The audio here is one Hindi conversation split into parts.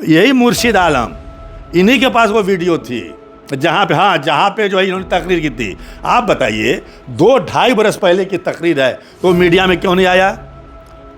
यही मुर्शिद आलम, इन्हीं के पास वो वीडियो थी जहाँ पे जो है इन्होंने तकरीर की थी। आप बताइए 2-2.5 बरस पहले की तकरीर है, तो मीडिया में क्यों नहीं आया?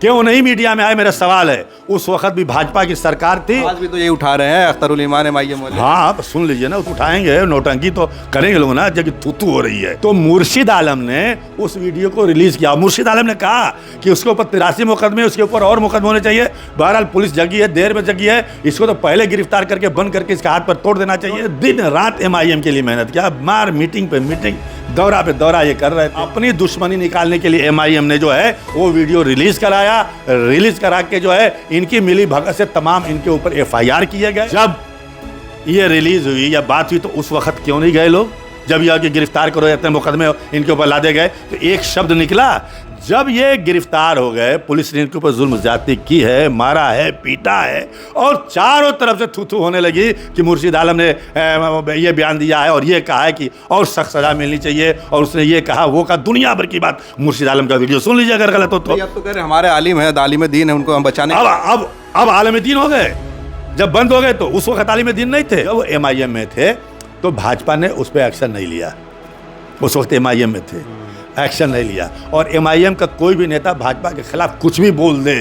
क्यों नहीं मीडिया में आया, मेरा सवाल है। उस वक्त भी भाजपा की सरकार थी। आज भी तो ये उठा रहे हैं अख्तरुल इमान MIM वाले। हाँ, सुन लीजिए ना, उठाएंगे, नौटंकी तो करेंगे लोग ना, जब थूथू हो रही है। तो मुर्शिद आलम ने उस वीडियो को रिलीज किया। मुर्शिद आलम ने कहा कि उसके ऊपर 83 मुकदमे, उसके ऊपर और मुकदमे होने चाहिए। बहरहाल पुलिस जगी है, देर में जगी है, इसको तो पहले गिरफ्तार करके बंद करके इसके हाथ पर तोड़ देना चाहिए। दिन रात MIM के लिए मेहनत किया, मार मीटिंग पे मीटिंग, दौरा पे दौरा ये कर रहे थे। अपनी दुश्मनी निकालने के लिए MIM ने जो है वो वीडियो रिलीज कराया। रिलीज करा के जो है इनकी मिली भगत से तमाम इनके ऊपर FIR किए गए। जब ये रिलीज हुई या बात हुई तो उस वक्त क्यों नहीं गए लोग? जब ये आके गिरफ्तार करो, इतने मुकदमे इनके ऊपर लादे गए, तो एक शब्द निकला। जब ये गिरफ्तार हो गए, पुलिस ने इनके ऊपर जुल्म ज्यादती की है, मारा है, पीटा है, और चारों तरफ से थू थू होने लगी कि मुर्शिद आलम ने ये बयान दिया है और ये कहा है कि और सख्त सजा मिलनी चाहिए, और उसने ये कहा वो कहा, दुनिया भर की बात। मुर्शिद आलम का वीडियो सुन लीजिए अगर गलत हो तो। अब तो कह रहे हमारे आलिम है, आलिम दीन है, उनको हम बचाने। अब आलिम दीन हो गए। जब बंद हो गए तो उस वक्त आलिम दीन नहीं थे, वो MIM में थे, तो भाजपा ने उस पर एक्शन नहीं लिया। उस वक्त MIM में थे, एक्शन नहीं लिया। और MIM का कोई भी नेता भाजपा के खिलाफ कुछ भी बोल दे,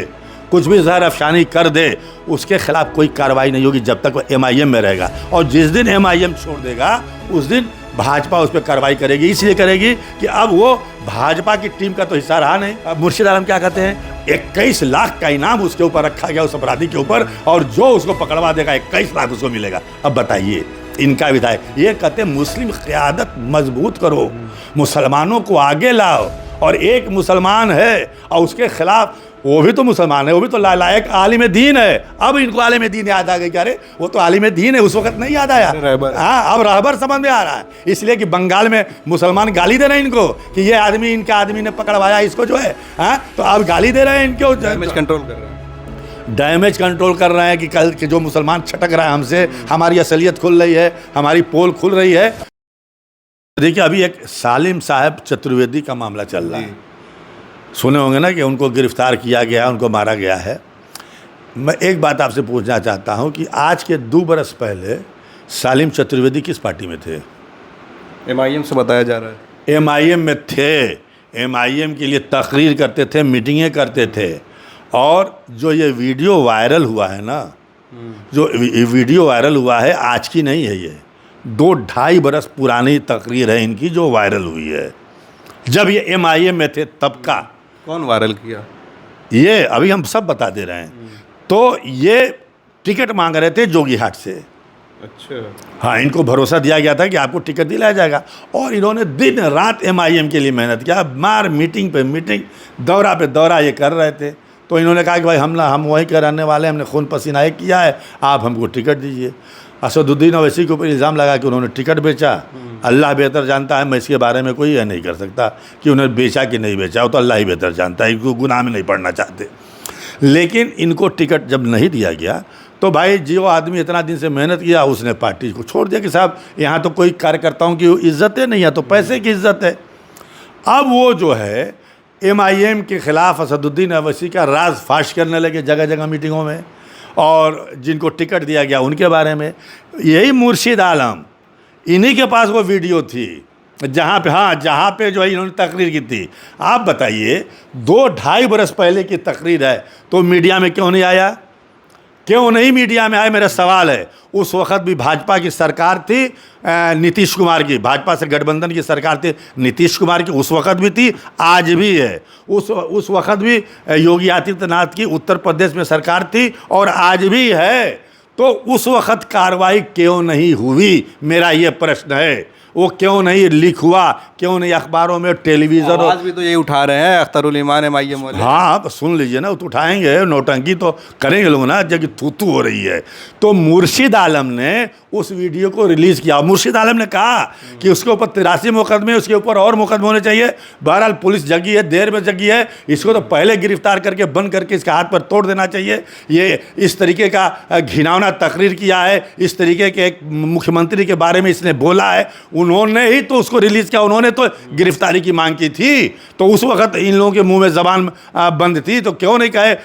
कुछ भी ज़हर अफशानी कर दे, उसके खिलाफ कोई कार्रवाई नहीं होगी जब तक वो MIM में रहेगा। और जिस दिन MIM छोड़ देगा उस दिन भाजपा उस पर कार्रवाई करेगी। इसलिए करेगी कि अब वो भाजपा की टीम का तो हिस्सा रहा नहीं। अब मुर्शिद आलम क्या कहते हैं, 21 लाख का इनाम उसके ऊपर रखा गया, उस अपराधी के ऊपर, और जो उसको पकड़वा देगा 21 लाख उसको मिलेगा। अब बताइए इनका विधायक ये कहते हैं मुस्लिम क़यादत मजबूत करो, मुसलमानों को आगे लाओ, और एक मुसलमान है और उसके खिलाफ, वो भी तो मुसलमान है, वो भी तो लायक आलिम दीन है। अब इनको आलिम दीन याद आ गई, क्या रे वो तो आलिम दीन है, उस वक्त नहीं याद आया। हाँ, अब रहबर समझ में आ रहा है, इसलिए कि बंगाल में मुसलमान गाली दे रहे हैं इनको कि ये आदमी, इनका आदमी ने पकड़वाया इसको जो है। हाँ, तो अब गाली दे रहे हैं इनको, डैमेज कंट्रोल कर रहे हैं, डैमेज कंट्रोल कर रहे हैं कि कल के जो मुसलमान छटक रहा है हमसे, हमारी असलियत खुल रही है, हमारी पोल खुल रही है। देखिए अभी एक सालिम साहब चतुर्वेदी का मामला चल रहा है, सुने होंगे ना कि उनको गिरफ्तार किया गया, उनको मारा गया है। मैं एक बात आपसे पूछना चाहता हूं कि आज के 2 बरस पहले सालिम चतुर्वेदी किस पार्टी में थे? MIM से बताया जा रहा है। MIM में थे, MIM के लिए तकरीर करते थे, मीटिंगें करते थे। और जो ये वीडियो वायरल हुआ है ना, जो वीडियो वायरल हुआ है आज की नहीं है, ये 2-2.5 बरस पुरानी तकरीर है इनकी जो वायरल हुई है। जब ये MIM में थे तब का। कौन वायरल किया? ये अभी हम सब बता दे रहे हैं। तो ये टिकट मांग रहे थे जोगीहाट से। अच्छा। हाँ, इनको भरोसा दिया गया था कि आपको टिकट दिलाया जाएगा, और इन्होंने दिन रात MIM के लिए मेहनत किया, मार मीटिंग पे मीटिंग, दौरा पे दौरा ये कर रहे थे। तो इन्होंने कहा कि भाई हम वहीं के रहने वाले, हमने खून पसीना एक किया है, आप हमको टिकट दीजिए। असदुद्दीन ओवैसी के ऊपर इल्ज़ाम लगा कि उन्होंने टिकट बेचा। अल्लाह बेहतर जानता है, मैं इसके बारे में कोई यह नहीं कर सकता कि उन्होंने बेचा कि नहीं बेचा, वो तो अल्लाह ही बेहतर जानता है, इनको गुनाह में नहीं पड़ना चाहते। लेकिन इनको टिकट जब नहीं दिया गया तो भाई जो आदमी इतना दिन से मेहनत किया उसने पार्टी को छोड़ दिया कि साहब यहाँ तो कोई कार्यकर्ताओं की इज्जत नहीं है, तो पैसे की इज्जत है। अब वो जो है MIM के ख़िलाफ़ असदुद्दीन ओवैसी का राज फाश करने लगे जगह जगह मीटिंगों में, और जिनको टिकट दिया गया उनके बारे में। यही मुर्शिद आलम, इन्हीं के पास वो वीडियो थी जहाँ पे जो है इन्होंने तकरीर की थी। आप बताइए 2-2.5 बरस पहले की तकरीर है, तो मीडिया में क्यों नहीं आया? क्यों नहीं मीडिया में आया, मेरा सवाल है। उस वक्त भी भाजपा की सरकार थी, नीतीश कुमार की, भाजपा से गठबंधन की सरकार थी नीतीश कुमार की, उस वक्त भी थी, आज भी है। उस वक्त भी योगी आदित्यनाथ की उत्तर प्रदेश में सरकार थी, और आज भी है। तो उस वक्त कार्रवाई क्यों नहीं हुई, मेरा ये प्रश्न है। वो क्यों नहीं लीक हुआ, क्यों नहीं अखबारों में, टेलीविज़न? आज भी तो ये उठा रहे हैं अख्तरुल इमान MIM वाले। हाँ, तो सुन लीजिए ना, तो उठाएंगे, नौटंकी तो करेंगे लोग ना, जब थूथू हो रही है। तो मुर्शिद आलम ने उस वीडियो को रिलीज़ किया। मुर्शिद आलम ने कहा कि उसके ऊपर 83 मुकदमे, उसके ऊपर और मुकदमे होने चाहिए। बहरहाल पुलिस जगी है, देर में जगी है, इसको तो पहले गिरफ्तार करके बंद करके इसके हाथ पर तोड़ देना चाहिए। ये इस तरीके का घिनौना घिनौना तकरीर किया है, इस तरीके के एक मुख्यमंत्री के बारे में इसने बोला है, उन्होंने ही तो उसको रिलीज़ किया, उन्होंने तो गिरफ्तारी की मांग की थी। तो उस वक्त इन लोगों के मुंह में ज़बान बंद थी, तो क्यों नहीं कहे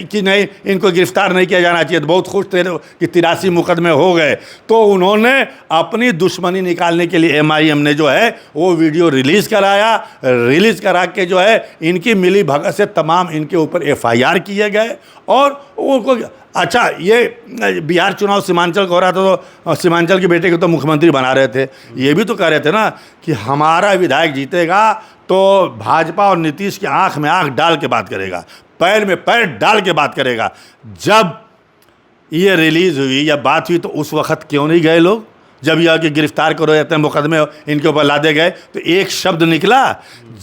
कि नहीं इनको गिरफ्तार नहीं किया जाना चाहिए। तो बहुत खुश थे कि 83 मुकदमे हो गए। तो उन्होंने अपनी दुश्मनी निकालने के लिए MIM ने जो है वो वीडियो रिलीज़ कराया, रिलीज़ करा के जो है इनकी मिली भगत से तमाम इनके ऊपर FIR किए गए। और उनको अच्छा, ये बिहार चुनाव सीमांचल का हो रहा था, तो सीमांचल के बेटे को तो मुख्यमंत्री बना रहे थे। ये भी तो कह रहे थे ना कि हमारा विधायक जीतेगा तो भाजपा और नीतीश की आंख में आंख डाल के बात करेगा, पैर में पैर डाल के बात करेगा। जब ये रिलीज़ हुई या बात हुई तो उस वक्त क्यों नहीं गए लोग? जब यह कि गिरफ्तार करो जाते हैं, मुकदमे इनके ऊपर लादे गए, तो एक शब्द निकला।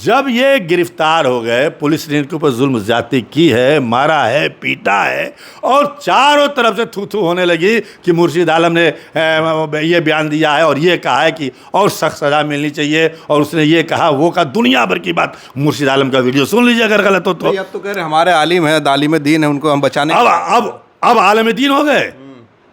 जब ये गिरफ्तार हो गए, पुलिस ने इनके ऊपर जुल्म ज्यादती की है, मारा है, पीटा है, और चारों तरफ से थू थू होने लगी कि मुर्शीद आलम ने ये बयान दिया है और ये कहा है कि और सख्त सज़ा मिलनी चाहिए, और उसने ये कहा वो कहा, दुनिया भर की बात। मुर्शीद आलम का वीडियो सुन लीजिए अगर गलत हो तो। अब तो कह रहे हमारे आलिम है, आलिम दीन है, उनको हम बचाने अब आलिम दीन हो गए।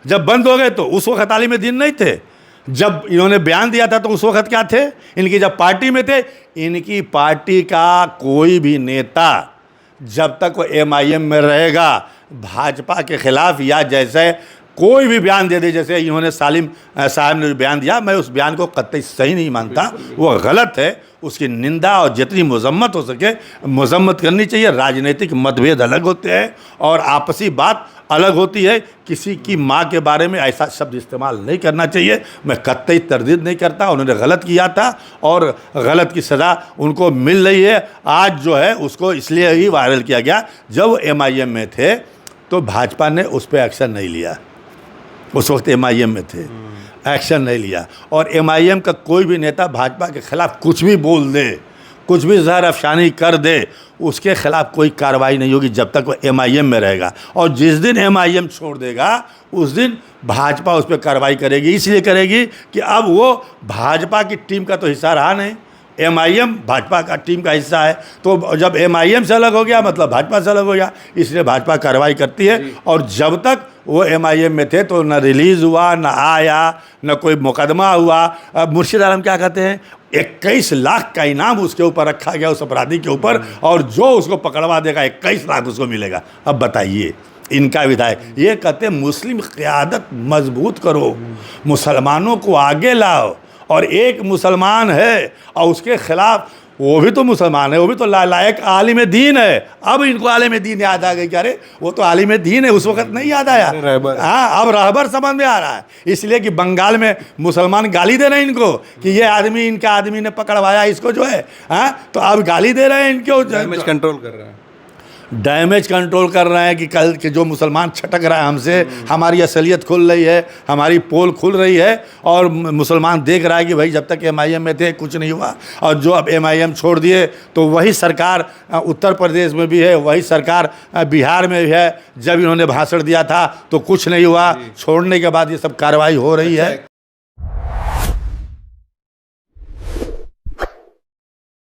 जब बंद हो गए तो उस वक्त आलिम दीन नहीं थे। जब इन्होंने बयान दिया था तो उस वक्त क्या थे? इनकी जब पार्टी में थे, इनकी पार्टी का कोई भी नेता जब तक वो MIM में रहेगा भाजपा के खिलाफ, या जैसे कोई भी बयान दे दे, जैसे इन्होंने सालिम साहब ने बयान दिया, मैं उस बयान को कतई सही नहीं मानता, वो गलत है। उसकी निंदा और जितनी मजम्मत हो सके मजम्मत करनी चाहिए। राजनीतिक मतभेद अलग होते हैं और आपसी बात अलग होती है। किसी की माँ के बारे में ऐसा शब्द इस्तेमाल नहीं करना चाहिए। मैं कतई तरदीद नहीं करता, उन्होंने गलत किया था और गलत की सज़ा उनको मिल रही है। आज जो है उसको इसलिए ही वायरल किया गया, जब वो MIM में थे तो भाजपा ने उस पर एक्शन नहीं लिया। उस वक्त MIM में थे, एक्शन नहीं लिया। और MIM का कोई भी नेता भाजपा के खिलाफ कुछ भी बोल दे, कुछ भी ज़हर अफशानी कर दे, उसके खिलाफ कोई कार्रवाई नहीं होगी जब तक वो MIM में रहेगा। और जिस दिन MIM छोड़ देगा उस दिन भाजपा उस पर कार्रवाई करेगी। इसलिए करेगी कि अब वो भाजपा की टीम का तो हिस्सा रहा नहीं, MIM भाजपा का टीम का हिस्सा है। तो जब MIM से अलग हो गया मतलब भाजपा से अलग हो गया, इसलिए भाजपा कार्रवाई करती है। और जब तक वो MIM में थे तो न रिलीज़ हुआ, न आया, न कोई मुकदमा हुआ। अब मुर्शीद आलम क्या कहते हैं, 21 लाख का इनाम उसके ऊपर रखा गया, उस अपराधी के ऊपर, और जो उसको पकड़वा देगा 21 लाख उसको मिलेगा। अब बताइए, इनका विधायक ये कहते हैं मुस्लिम क़यादत मजबूत करो, मुसलमानों को आगे लाओ, और एक मुसलमान है और उसके खिलाफ, वो भी तो मुसलमान है, वो भी तो लायक आलिम दीन है। अब इनको आलिम दीन याद आ गई, क्या रे वो तो आलिम दीन है, उस वक्त नहीं याद आया। हाँ, अब रहबर समझ में आ रहा है। इसलिए कि बंगाल में मुसलमान गाली दे रहे हैं इनको कि ये आदमी, इनका आदमी ने पकड़वाया इसको जो है। हाँ, तो अब गाली दे रहे हैं इनको, डैमेज कंट्रोल कर रहे हैं, डैमेज कंट्रोल कर रहे हैं कि कल के जो मुसलमान छटक रहा है हमसे, हमारी असलियत खुल रही है, हमारी पोल खुल रही है, और मुसलमान देख रहा है कि भाई जब तक MIM में थे कुछ नहीं हुआ, और जो अब MIM छोड़ दिए तो वही सरकार उत्तर प्रदेश में भी है, वही सरकार बिहार में भी है। जब इन्होंने भाषण दिया था तो कुछ नहीं हुआ, छोड़ने के बाद ये सब कार्रवाई हो रही है।